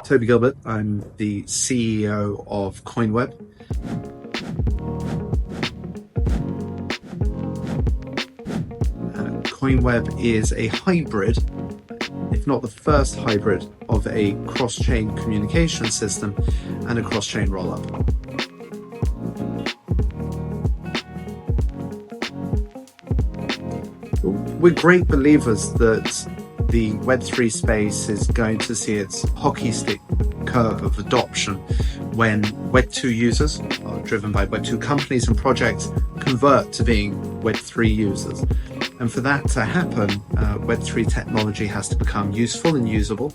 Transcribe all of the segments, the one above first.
Toby Gilbert. I'm the CEO of Coinweb. Coinweb is a hybrid, if not the first hybrid, of a cross-chain communication system and a cross-chain rollup. We're great believers that the Web3 space is going to see its hockey stick curve of adoption when Web2 users, driven by Web2 companies and projects, convert to being Web3 users. And for that to happen, Web3 technology has to become useful and usable.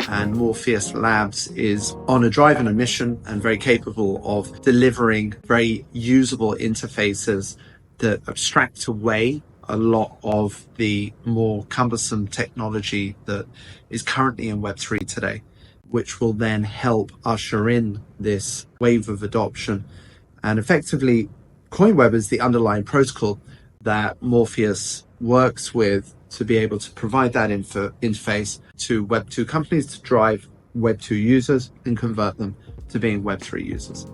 And Morpheus Labs is on a drive and a mission and very capable of delivering very usable interfaces that abstract away a lot of the more cumbersome technology that is currently in Web3 today, which will then help usher in this wave of adoption. And effectively, Coinweb is the underlying protocol that Morpheus works with to be able to provide that interface to Web2 companies to drive Web2 users and convert them to being Web3 users.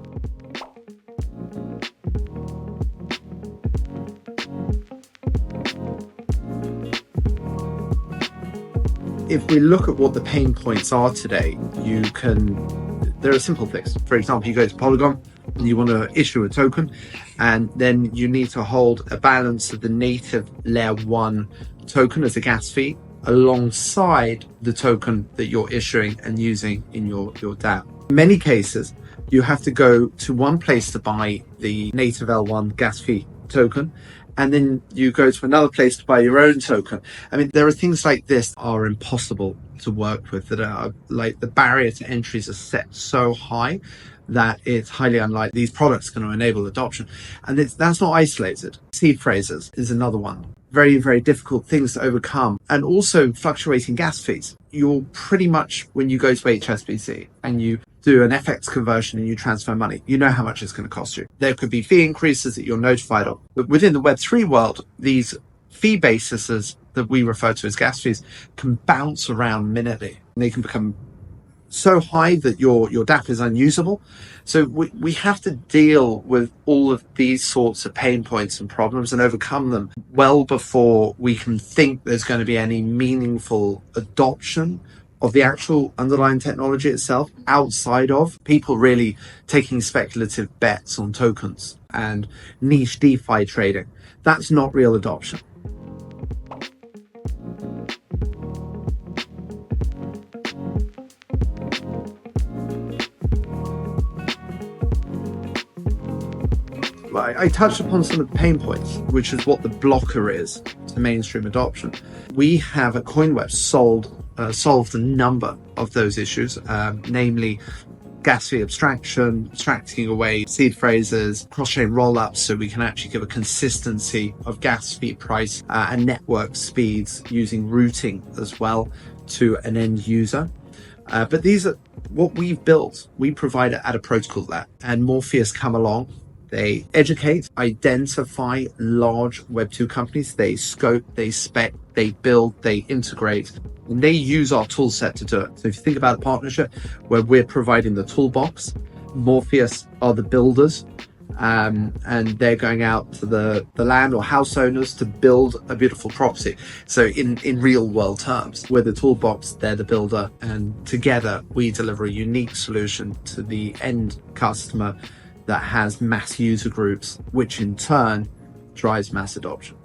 If we look at what the pain points are today, there are simple things. For example, you go to Polygon and you want to issue a token, and then you need to hold a balance of the native layer 1 token as a gas fee alongside the token that you're issuing and using in your DApp. In many cases, you have to go to one place to buy the native L1 gas fee token, and then you go to another place to buy your own token. I mean, there are things like this are impossible to work with, that are like the barrier to entries are set so high that it's highly unlikely these products are going to enable adoption. And that's not isolated. Seed phrases is another one. Very, very difficult things to overcome. And also fluctuating gas fees. You're pretty much, when you go to HSBC and you do an FX conversion and you transfer money, you know how much it's going to cost you. There could be fee increases that you're notified of. But within the Web3 world, these fee bases that we refer to as gas fees can bounce around minutely. They can become so high that your DApp is unusable. So we have to deal with all of these sorts of pain points and problems and overcome them well before we can think there's going to be any meaningful adoption of the actual underlying technology itself, outside of people really taking speculative bets on tokens and niche DeFi trading. That's not real adoption. I touched upon some of the pain points, which is what the blocker is to mainstream adoption. We have at Coinweb solved a number of those issues, namely gas fee abstracting away seed phrases, cross-chain rollups, so we can actually give a consistency of gas fee price and network speeds using routing as well to an end user. But these are what we've built. We provide it at a protocol lab, and Morpheus come along. They educate, identify large Web2 companies. They scope, they spec, they build, they integrate, and they use our tool set to do it. So if you think about a partnership where we're providing the toolbox, Morpheus are the builders, and they're going out to the land or house owners to build a beautiful property. So in real world terms, we're the toolbox, they're the builder, and together we deliver a unique solution to the end customer that has mass user groups, which in turn drives mass adoption.